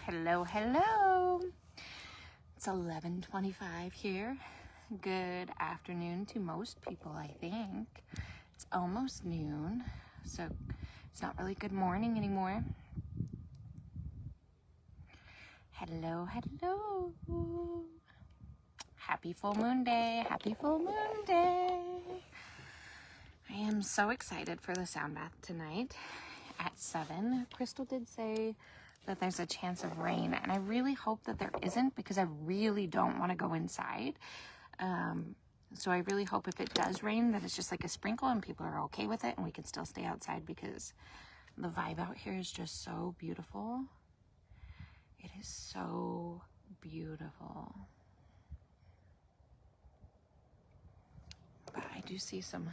Hello, hello. It's 11:25 here. Good afternoon to most people, I think. It's almost noon, so it's not really good morning anymore. Hello, hello. Happy full moon day. Happy full moon day. I am so excited for the sound bath tonight at 7. Crystal did say that there's a chance of rain, and I really hope that there isn't, because I really don't want to go inside. So I really hope if it does rain that it's just like a sprinkle and people are okay with it and we can still stay outside, because the vibe out here is just so beautiful. It is so beautiful. But I do see some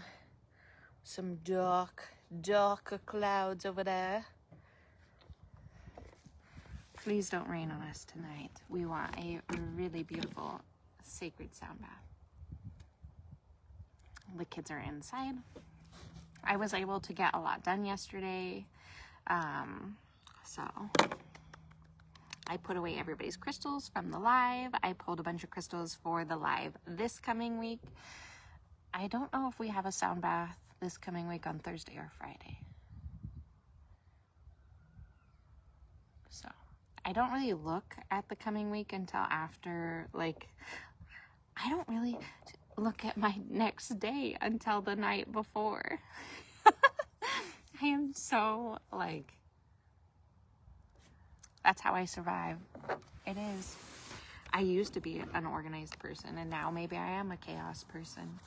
darker clouds over there. Please don't rain on us tonight. We want a really beautiful, sacred sound bath. The kids are inside. I was able to get a lot done yesterday. So I put away everybody's crystals from the live. I pulled a bunch of crystals for the live this coming week. I don't know if we have a sound bath this coming week on Thursday or Friday. So I don't really look at the coming week until after, I don't really look at my next day until the night before. I am so, that's how I survive. It is. I used to be an organized person, and now maybe I am a chaos person.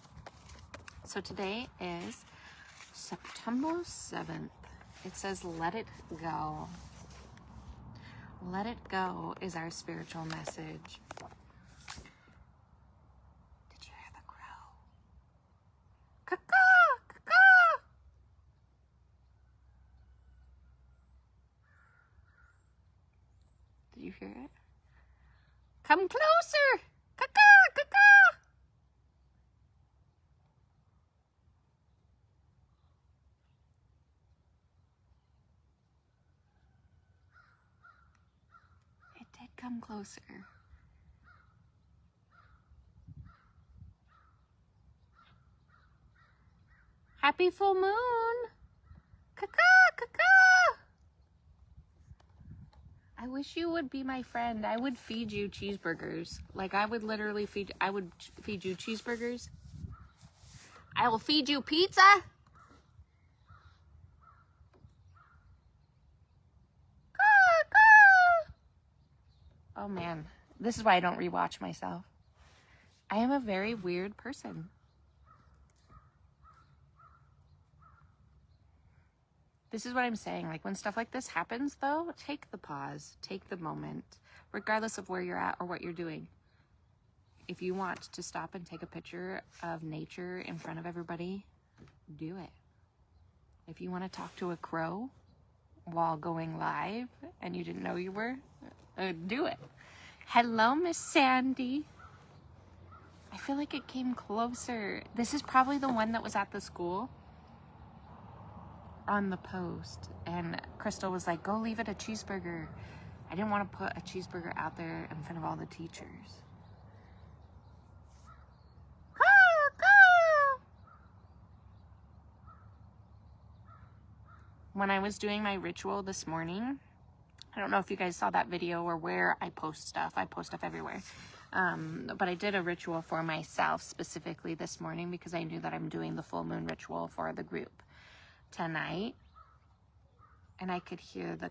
So today is September 7th. It says, let it go. Let it go is our spiritual message. Did you hear the crow? Caw-caw, caw-caw. Did you hear it? Come closer. Caw-caw, caw-caw. It did come closer. Happy full moon. Caw-caw, caw-caw. I wish you would be my friend. I would feed you cheeseburgers. I would literally feed you cheeseburgers. I will feed you pizza. Oh man, this is why I don't rewatch myself. I am a very weird person. This is what I'm saying. When stuff like this happens, though, take the pause, take the moment, regardless of where you're at or what you're doing. If you want to stop and take a picture of nature in front of everybody, do it. If you want to talk to a crow while going live and you didn't know you were, do it. Hello, Miss Sandy. I feel like it came closer. This is probably the one that was at the school on the post, and Crystal was like, go leave it a cheeseburger. I didn't want to put a cheeseburger out there in front of all the teachers. When I was doing my ritual this morning, I don't know if you guys saw that video or where I post stuff. I post stuff everywhere. But I did a ritual for myself specifically this morning because I knew that I'm doing the full moon ritual for the group tonight. And I could hear the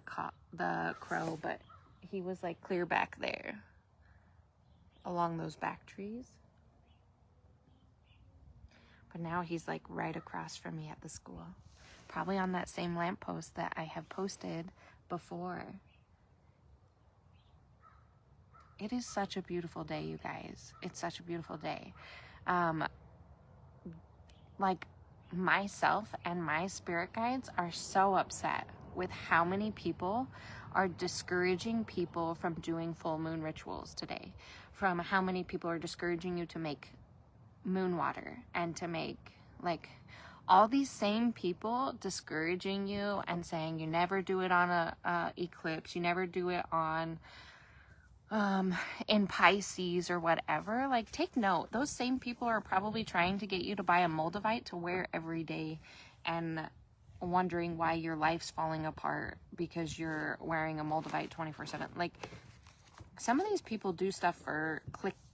crow, but he was clear back there along those back trees. But now he's right across from me at the school. Probably on that same lamppost that I have posted before. It is such a beautiful day, you guys. It's such a beautiful day. Myself and my spirit guides are so upset with how many people are discouraging people from doing full moon rituals today. From how many people are discouraging you to make moon water and to make all these same people discouraging you and saying you never do it on a eclipse, you never do it on in Pisces or whatever, like, take note. Those same people are probably trying to get you to buy a moldavite to wear every day and wondering why your life's falling apart because you're wearing a moldavite 24/7. Like, some of these people do stuff for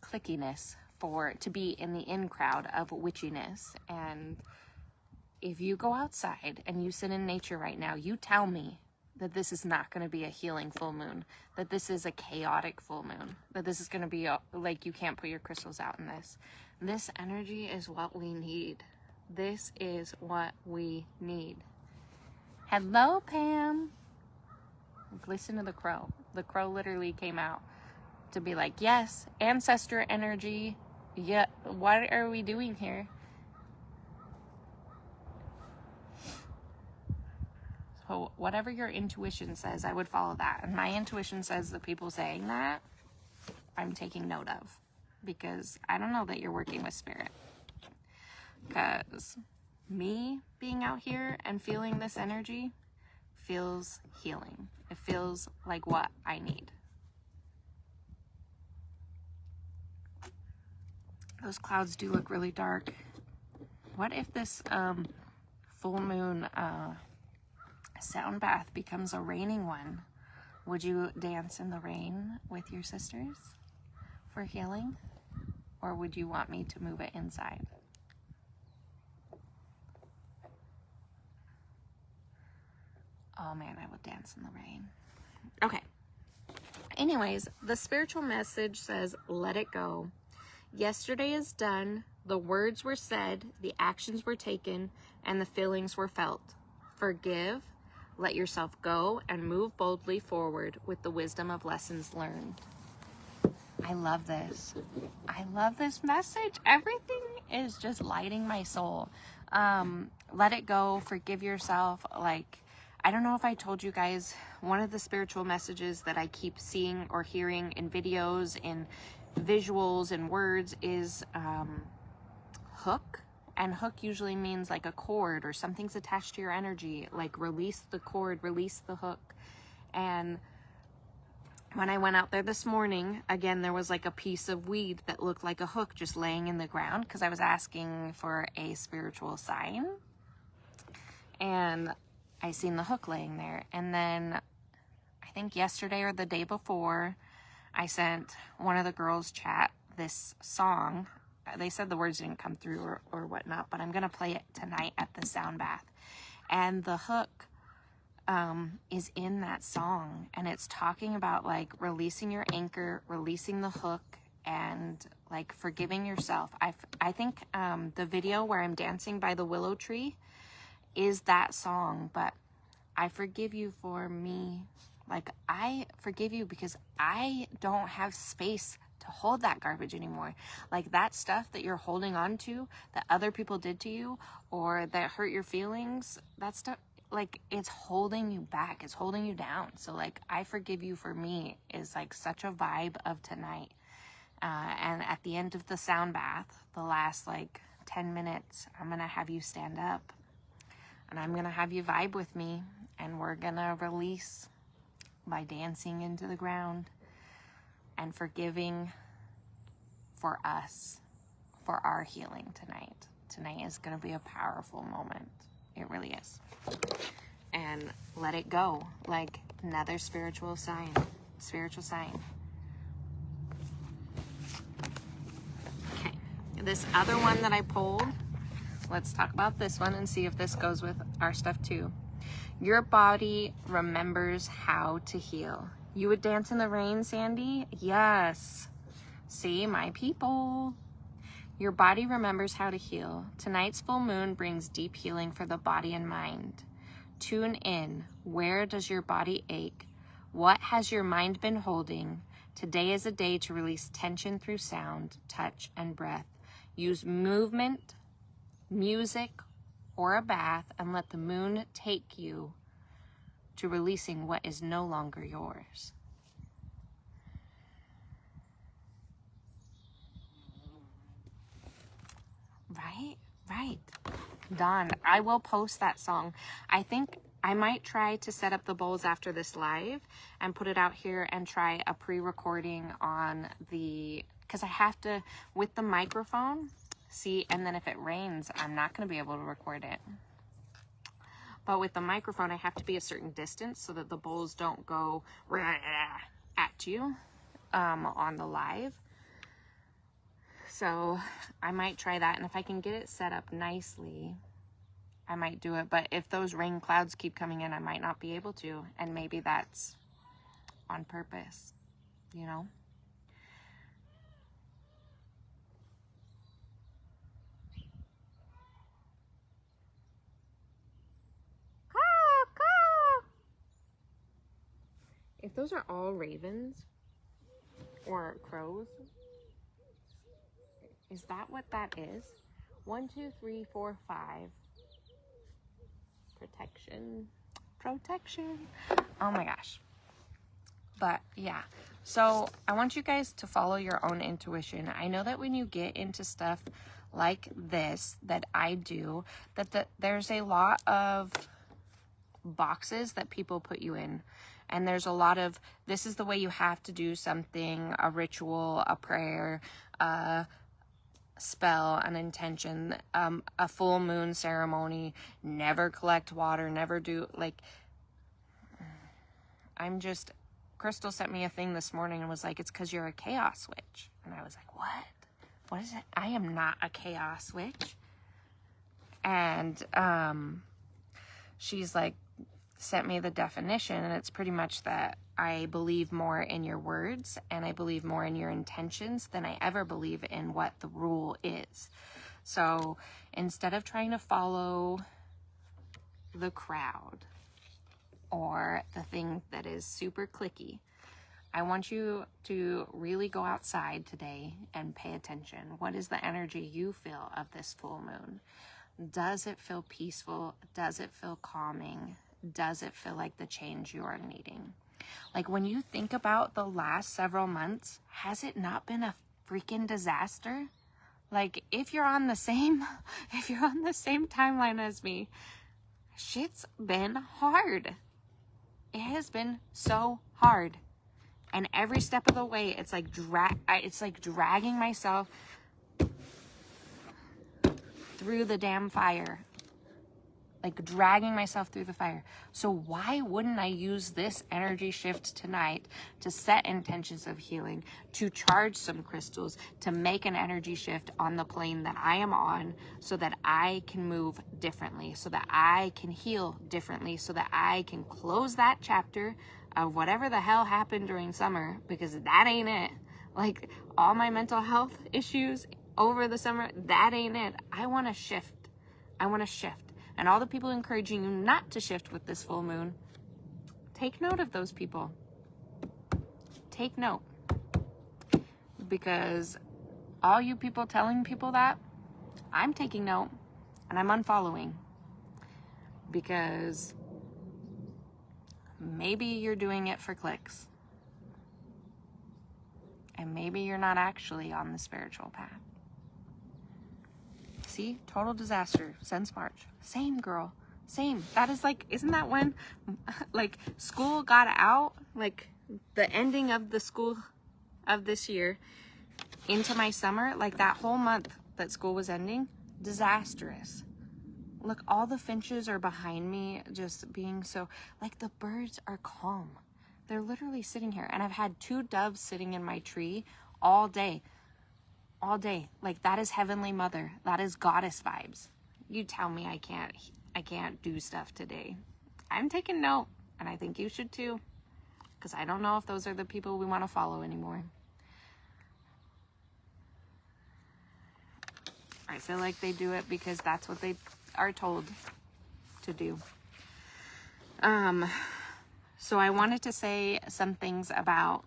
clickiness, for to be in the in crowd of witchiness. And if you go outside and you sit in nature right now, you tell me that this is not going to be a healing full moon, that this is a chaotic full moon, that this is going to be like, you can't put your crystals out in this. This energy is what we need. This is what we need. Hello, Pam. Listen to the crow. The crow literally came out to be like, yes, ancestor energy. Yeah, what are we doing here? So whatever your intuition says, I would follow that. And my intuition says the people saying that, I'm taking note of. Because I don't know that you're working with spirit. Because me being out here and feeling this energy feels healing. It feels like what I need. Those clouds do look really dark. What if this full moon sound bath becomes a raining one? Would you dance in the rain with your sisters for healing? Or would you want me to move it inside? Oh man, I would dance in the rain. Okay. Anyways, the spiritual message says, let it go. Yesterday is done. The words were said, the actions were taken, and the feelings were felt. Forgive, let yourself go, and move boldly forward with the wisdom of lessons learned. I love this. I love this message. Everything is just lighting my soul. Let it go. Forgive yourself. Like, I don't know if I told you guys, one of the spiritual messages that I keep seeing or hearing in videos, in visuals and words is hook. And hook usually means like a cord or something's attached to your energy. Like, release the cord, release the hook. And when I went out there this morning, again, there was like a piece of weed that looked like a hook just laying in the ground because I was asking for a spiritual sign. And I seen the hook laying there. And then I think yesterday or the day before, I sent one of the girls chat this song. They said the words didn't come through or whatnot, but I'm going to play it tonight at the sound bath. And the hook is in that song, and it's talking about like releasing your anchor, releasing the hook, and like forgiving yourself. I think the video where I'm dancing by the willow tree is that song, but I forgive you for me. Like, I forgive you because I don't have space to hold that garbage anymore. Like, that stuff that you're holding on to that other people did to you or that hurt your feelings, that stuff, like, it's holding you back. It's holding you down. So, like, I forgive you for me is, like, such a vibe of tonight. And at the end of the sound bath, the last, like, 10 minutes, I'm going to have you stand up. And I'm going to have you vibe with me. And we're going to release by dancing into the ground and forgiving for us, for our healing tonight. Tonight is going to be a powerful moment. It really is. And let it go, like another spiritual sign. Spiritual sign. Okay, this other one that I pulled, let's talk about this one and see if this goes with our stuff too. Your body remembers how to heal. You would dance in the rain, Sandy? Yes. See, my people. Your body remembers how to heal. Tonight's full moon brings deep healing for the body and mind. Tune in. Where does your body ache? What has your mind been holding? Today is a day to release tension through sound, touch, and breath. Use movement, music, or a bath, and let the moon take you to releasing what is no longer yours. Right? Right. Dawn. I will post that song. I think I might try to set up the bowls after this live and put it out here and try a pre-recording on the, because I have to, with the microphone, see, and then if it rains, I'm not going to be able to record it. But with the microphone, I have to be a certain distance so that the bowls don't go at you on the live. So I might try that, and if I can get it set up nicely, I might do it. But if those rain clouds keep coming in, I might not be able to, and maybe that's on purpose, you know? If those are all ravens or crows, is that what that is? 1, 2, 3, 4, 5. Protection. Oh my gosh. But yeah, so I want you guys to follow your own intuition. I know that when you get into stuff like this that I do, that there's a lot of boxes that people put you in. And there's a lot of, this is the way you have to do something, a ritual, a prayer, a spell, an intention, a full moon ceremony, never collect water, never do, like, I'm just, Crystal sent me a thing this morning and was like, it's because you're a chaos witch. And I was like, what? What is it? I am not a chaos witch. And she's like, sent me the definition, and it's pretty much that I believe more in your words and I believe more in your intentions than I ever believe in what the rule is. So instead of trying to follow the crowd or the thing that is super cliquey, I want you to really go outside today and pay attention. What is the energy you feel of this full moon? Does it feel peaceful? Does it feel calming? Does it feel like the change you are needing? Like when you think about the last several months, has it not been a freaking disaster? Like if you're on the same timeline as me, shit's been hard. It has been so hard. And every step of the way, it's like dragging myself through the damn fire. Like dragging myself through the fire. So why wouldn't I use this energy shift tonight to set intentions of healing, to charge some crystals, to make an energy shift on the plane that I am on so that I can move differently, so that I can heal differently, so that I can close that chapter of whatever the hell happened during summer, because that ain't it. Like all my mental health issues over the summer, that ain't it. I want to shift. And all the people encouraging you not to shift with this full moon, take note of those people. Take note. Because all you people telling people that, I'm taking note and I'm unfollowing. Because maybe you're doing it for clicks. And maybe you're not actually on the spiritual path. See, total disaster since March. Same, girl. Same. That is like, isn't that when like school got out? Like the ending of the school of this year into my summer, like that whole month that school was ending, disastrous. Look, all the finches are behind me just being so, like the birds are calm. They're literally sitting here. And I've had 2 doves sitting in my tree all day. All day. Like that is Heavenly Mother. That is goddess vibes. You tell me I can't do stuff today. I'm taking note, and I think you should too, because I don't know if those are the people we want to follow anymore. I feel like they do it because that's what they are told to do. So I wanted to say some things about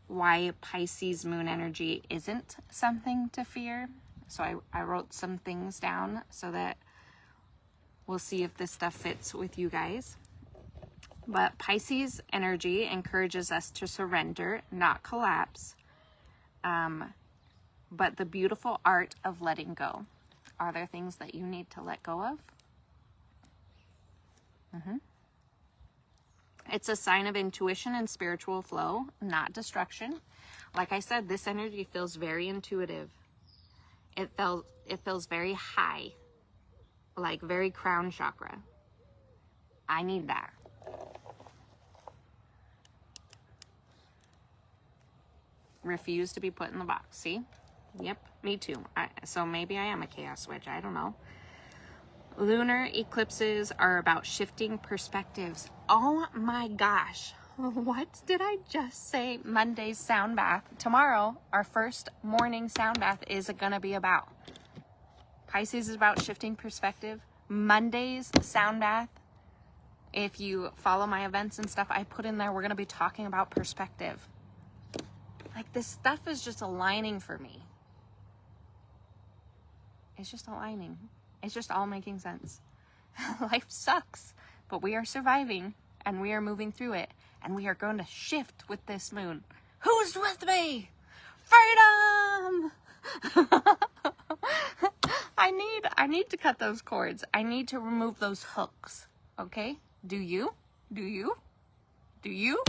why Pisces moon energy isn't something to fear. So I wrote some things down so that we'll see if this stuff fits with you guys. But Pisces energy encourages us to surrender, not collapse, but the beautiful art of letting go. Are there things that you need to let go of? It's a sign of intuition and spiritual flow, not destruction. Like I said, this energy feels very intuitive. It feels very high, like very crown chakra. I need that. Refuse to be put in the box. See? Yep, me too. So maybe I am a chaos switch. I don't know. Lunar eclipses are about shifting perspectives. Oh my gosh. What did I just say? Monday's sound bath. Tomorrow, our first morning sound bath is going to be about. Pisces is about shifting perspective. Monday's sound bath, if you follow my events and stuff, I put in there, we're going to be talking about perspective. Like, this stuff is just aligning for me. It's just aligning. It's just all making sense. Life sucks, but we are surviving and we are moving through it, and we are going to shift with this moon. Who's with me? Freedom! I need to cut those cords. I need to remove those hooks. Okay? Do you? Do you? Do you?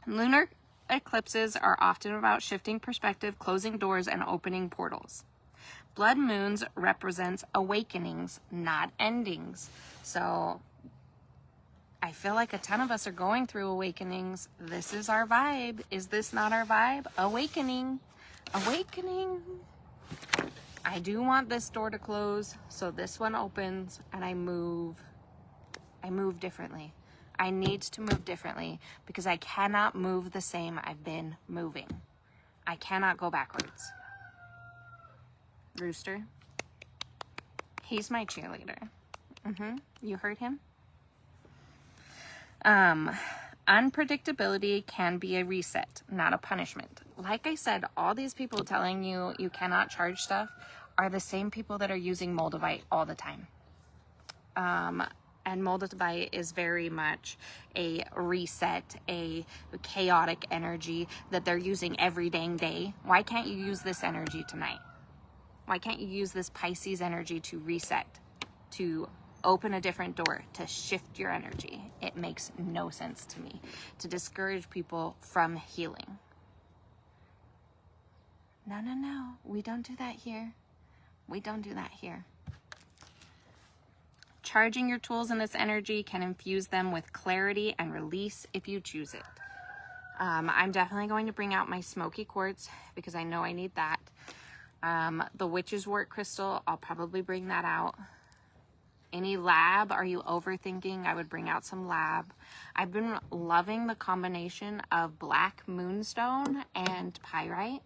Lunar eclipses are often about shifting perspective, closing doors, and opening portals. Blood moons represents awakenings, not endings. So I feel like a ton of us are going through awakenings. This is our vibe. Is this not our vibe? Awakening. Awakening. I do want this door to close, so this one opens and I move differently. I need to move differently because I cannot move the same I've been moving. I cannot go backwards. Rooster. He's my cheerleader. You heard him? Unpredictability can be a reset, not a punishment. Like I said, all these people telling you you cannot charge stuff are the same people that are using Moldavite all the time. And Moldavite is very much a reset, a chaotic energy that they're using every dang day. Why can't you use this energy tonight? Why can't you use this Pisces energy to reset, to open a different door, to shift your energy? It makes no sense to me to discourage people from healing. No. We don't do that here. We don't do that here. Charging your tools in this energy can infuse them with clarity and release if you choose it. I'm definitely going to bring out my smoky quartz because I know I need that. The witch's wort crystal, I'll probably bring that out. Any lab, are you overthinking? I would bring out some lab. I've been loving the combination of black moonstone and pyrite.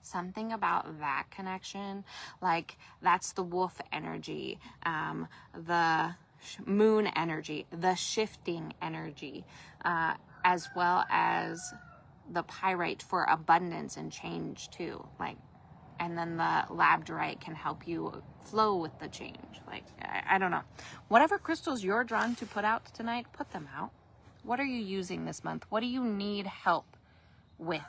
Something about that connection, like that's the wolf energy, the moon energy, the shifting energy, as well as the pyrite for abundance and change too. Like, and then the labradorite can help you flow with the change. Like, I don't know. Whatever crystals you're drawn to put out tonight, put them out. What are you using this month? What do you need help with?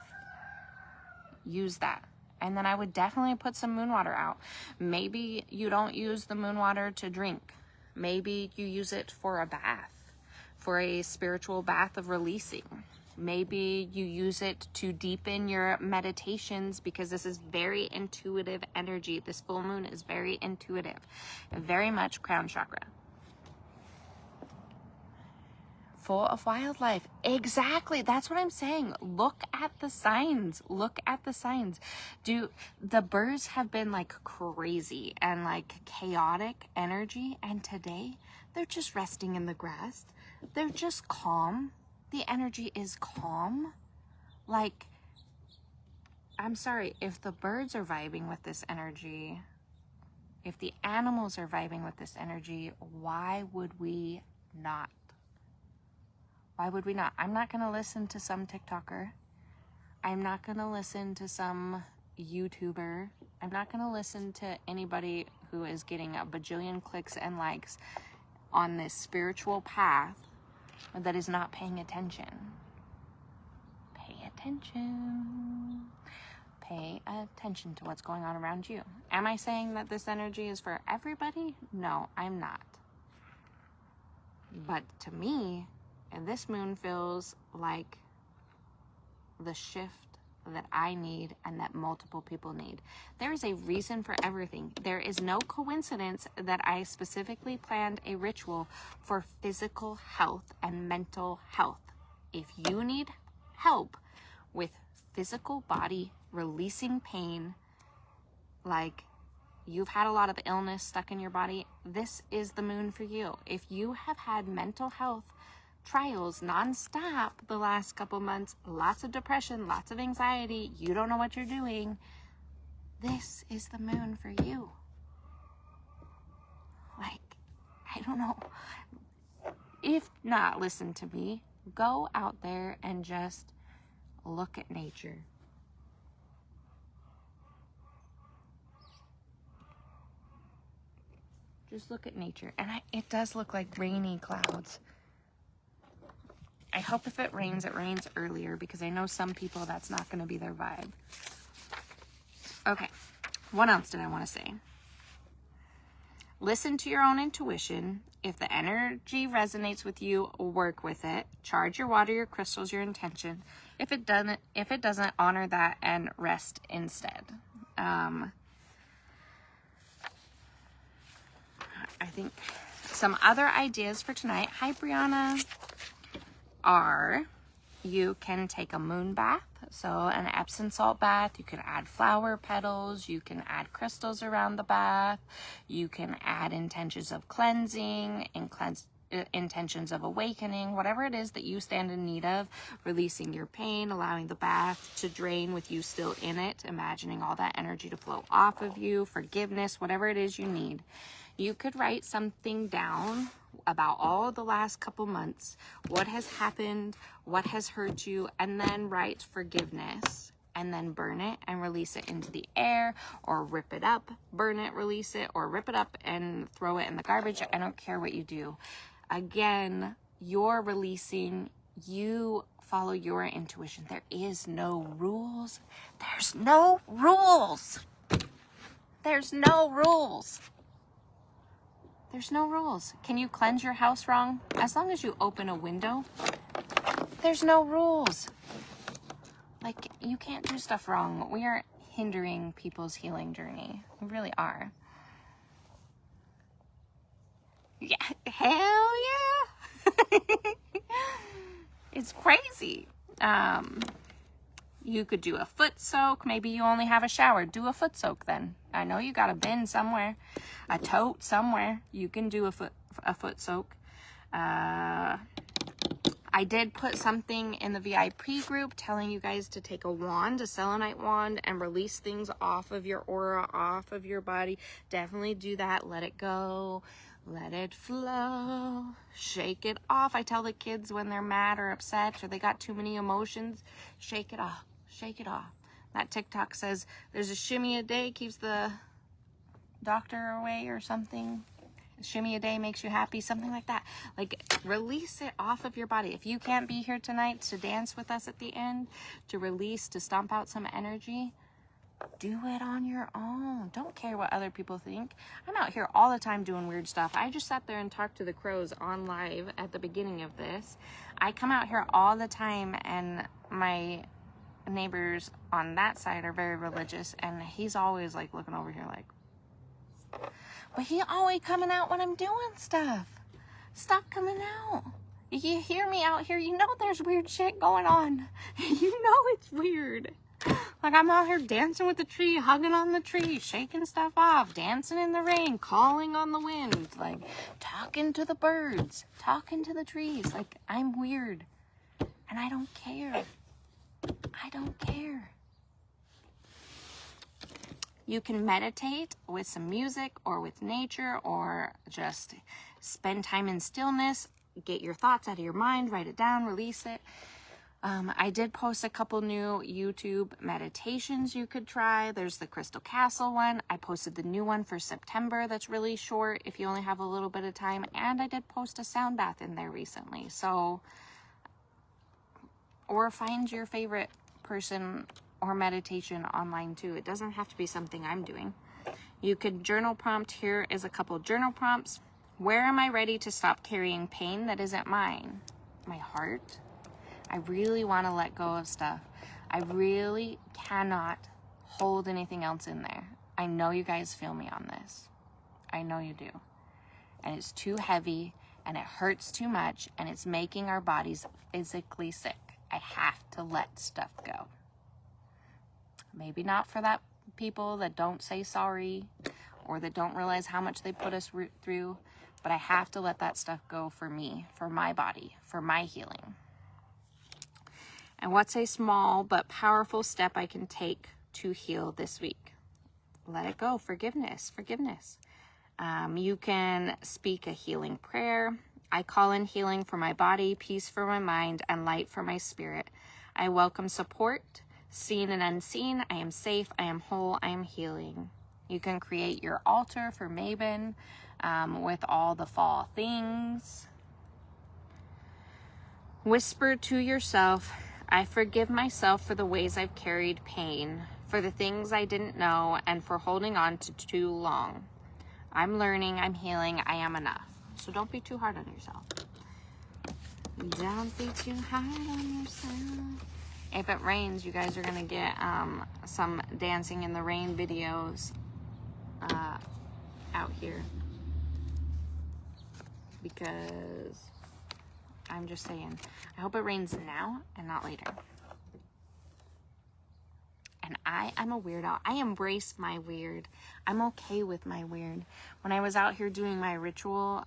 Use that. And then I would definitely put some moon water out. Maybe you don't use the moon water to drink. Maybe you use it for a bath, for a spiritual bath of releasing. Maybe you use it to deepen your meditations because this is very intuitive energy. This full moon is very intuitive, very much crown chakra. Full of wildlife. Exactly. That's what I'm saying. Look at the signs. Look at the signs. The birds have been like crazy and like chaotic energy, and today they're just resting in the grass. They're just calm. The energy is calm. Like, I'm sorry, if the birds are vibing with this energy, if the animals are vibing with this energy, why would we not? Why would we not? I'm not going to listen to some TikToker. I'm not going to listen to some YouTuber. I'm not going to listen to anybody who is getting a bajillion clicks and likes on this spiritual path that is not paying attention. Pay attention. Pay pay attention to what's going on around you. Am I saying that this energy is for everybody? No, I'm not. But to me, and this moon feels like the shift that I need and that multiple people need. There is a reason for everything. There is no coincidence that I specifically planned a ritual for physical health and mental health. If you need help with physical body releasing pain, like you've had a lot of illness stuck in your body, this is the moon for you. If you have had mental health trials nonstop the last couple months, lots of depression, lots of anxiety, you don't know what you're doing, this is the moon for you. Like, I don't know. If not, listen to me. Go out there and just look at nature. Just look at nature. And it does look like rainy clouds. I hope if it rains earlier, because I know some people that's not going to be their vibe. Okay, what else did I want to say? Listen to your own intuition. If the energy resonates with you, work with it. Charge your water, your crystals, your intention. If it doesn't, honor that and rest instead. I think some other ideas for tonight. Hi, Brianna. Are you can take a moon bath, so an Epsom salt bath. You can add flower petals, you can add crystals around the bath, you can add intentions of cleansing and intentions of awakening, whatever it is that you stand in need of, releasing your pain, allowing the bath to drain with you still in it, imagining all that energy to flow off of you, forgiveness, whatever it is you need. You could write something down about all the last couple months, what has happened, what has hurt you, and then write forgiveness, and then burn it and release it into the air, or rip it up, burn it, release it, or rip it up and throw it in the garbage. I don't care what you do. Again, you're releasing, you follow your intuition. There is no rules. There's no rules. There's no rules. There's no rules. Can you cleanse your house wrong? As long as you open a window, there's no rules. Like, you can't do stuff wrong. We are hindering people's healing journey. We really are. Yeah, hell yeah. It's crazy. You could do a foot soak. Maybe you only have a shower. Do a foot soak then. I know you got a bin somewhere, a tote somewhere. You can do a foot soak. I did put something in the VIP group telling you guys to take a wand, a selenite wand, and release things off of your aura, off of your body. Definitely do that. Let it go. Let it flow. Shake it off. I tell the kids when they're mad or upset or they got too many emotions, shake it off. Shake it off. That TikTok says there's a shimmy a day keeps the doctor away or something. A shimmy a day makes you happy, something like that. Like, release it off of your body. If you can't be here tonight to dance with us at the end, to release, to stomp out some energy, do it on your own. Don't care what other people think. I'm out here all the time doing weird stuff. I just sat there and talked to the crows on live at the beginning of this. I come out here all the time, and my neighbors on that side are very religious, and he's always like looking over here like, but he always coming out when I'm doing stuff. Stop coming out. You hear me out here, you know there's weird shit going on. You know it's weird. Like, I'm out here dancing with the tree, hugging on the tree, shaking stuff off, dancing in the rain, calling on the wind, like talking to the birds, talking to the trees. Like, I'm weird, and I don't care. I don't care. You can meditate with some music or with nature, or just spend time in stillness. Get your thoughts out of your mind, write it down, release it. I did post a couple new YouTube meditations you could try. There's the Crystal Castle one. I posted the new one for September that's really short if you only have a little bit of time. And I did post a sound bath in there recently. So, or find your favorite person or meditation online too. It doesn't have to be something I'm doing. You could journal prompt. Here is a couple journal prompts. Where am I ready to stop carrying pain that isn't mine? My heart. I really want to let go of stuff. I really cannot hold anything else in there. I know you guys feel me on this. I know you do. And it's too heavy, and it hurts too much, and it's making our bodies physically sick. I have to let stuff go. Maybe not for that people that don't say sorry or that don't realize how much they put us through, but I have to let that stuff go for me, for my body, for my healing. And what's a small but powerful step I can take to heal this week? Let it go. Forgiveness. You can speak a healing prayer. I call in healing for my body, peace for my mind, and light for my spirit. I welcome support, seen and unseen. I am safe. I am whole. I am healing. You can create your altar for Mabon with all the fall things. Whisper to yourself, I forgive myself for the ways I've carried pain, for the things I didn't know, and for holding on to too long. I'm learning, I'm healing, I am enough. So don't be too hard on yourself. Don't be too hard on yourself. If it rains, you guys are going to get some dancing in the rain videos out here. Because I'm just saying, I hope it rains now and not later. And I'm a weirdo. I embrace my weird. I'm okay with my weird. When I was out here doing my ritual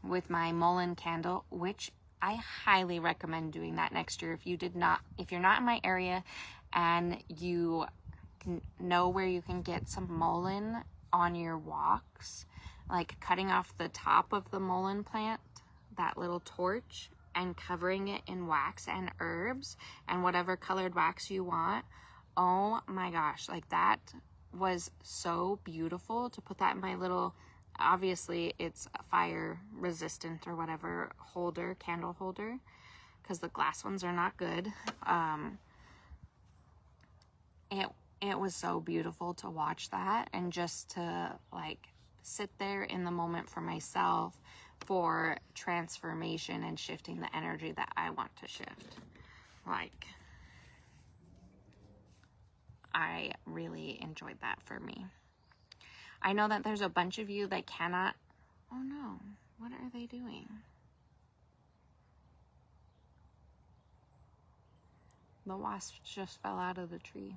with my Mullen candle, which I highly recommend doing that next year. If you're not in my area and you know where you can get some Mullen on your walks, like cutting off the top of the Mullen plant, that little torch, and covering it in wax and herbs and whatever colored wax you want. Oh my gosh, like that was so beautiful to put that in my little, obviously it's fire resistant or whatever holder, candle holder, because the glass ones are not good. It was so beautiful to watch that and just to like sit there in the moment for myself for transformation and shifting the energy that I want to shift. Like, I really enjoyed that for me. I know that there's a bunch of you that cannot, oh no, what are they doing? The wasp just fell out of the tree.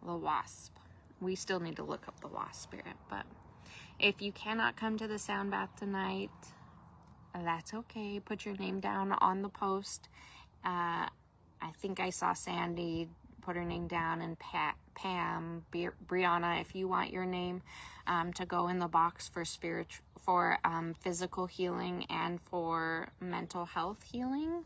The wasp. We still need to look up the wasp spirit, but if you cannot come to the sound bath tonight, that's okay. Put your name down on the post. I think I saw Sandy put her name down, and Pam, Brianna, if you want your name to go in the box for physical healing and for mental health healing.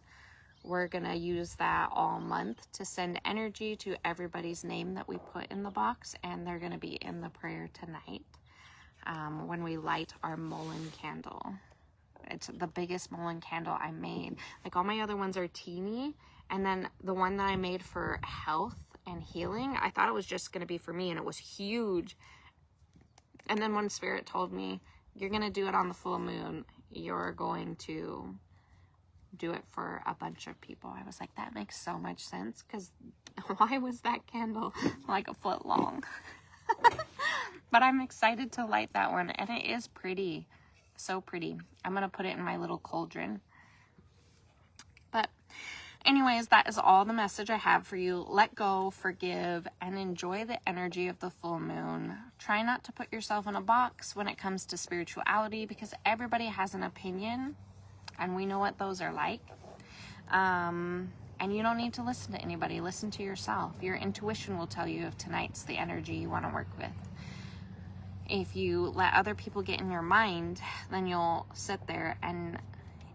We're gonna use that all month to send energy to everybody's name that we put in the box, and they're gonna be in the prayer tonight when we light our Mullen candle. It's the biggest Mullen candle I made. Like all my other ones are teeny, and then the one that I made for health and healing, I thought it was just going to be for me, and it was huge. And then when Spirit told me, you're going to do it on the full moon, you're going to do it for a bunch of people, I was like, that makes so much sense, because why was that candle like a foot long? But I'm excited to light that one, and it is pretty. So pretty. I'm going to put it in my little cauldron. But anyways, that is all the message I have for you. Let go, forgive, and enjoy the energy of the full moon. Try not to put yourself in a box when it comes to spirituality, because everybody has an opinion, and we know what those are like. And you don't need to listen to anybody. Listen to yourself. Your intuition will tell you if tonight's the energy you want to work with. If you let other people get in your mind, then you'll sit there and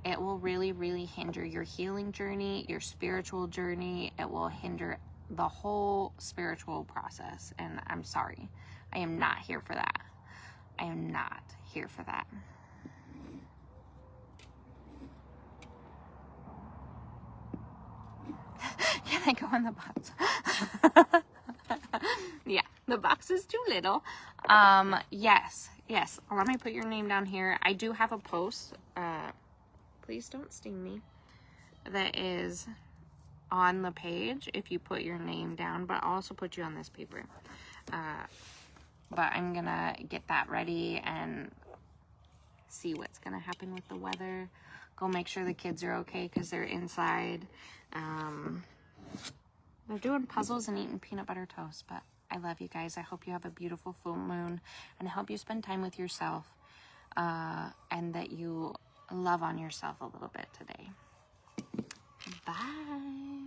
it will really, really hinder your healing journey, your spiritual journey. It will hinder the whole spiritual process. And I'm sorry, I am not here for that. I am not here for that. they go in the box? Yeah, the box is too little. Yes. Let me put your name down here. I do have a post. Please don't sting me. That is on the page if you put your name down, but I'll also put you on this paper. But I'm gonna get that ready and see what's gonna happen with the weather. Go make sure the kids are okay because they're inside. They're doing puzzles and eating peanut butter toast, but I love you guys. I hope you have a beautiful full moon, and I hope you spend time with yourself, and that you love on yourself a little bit today. Bye.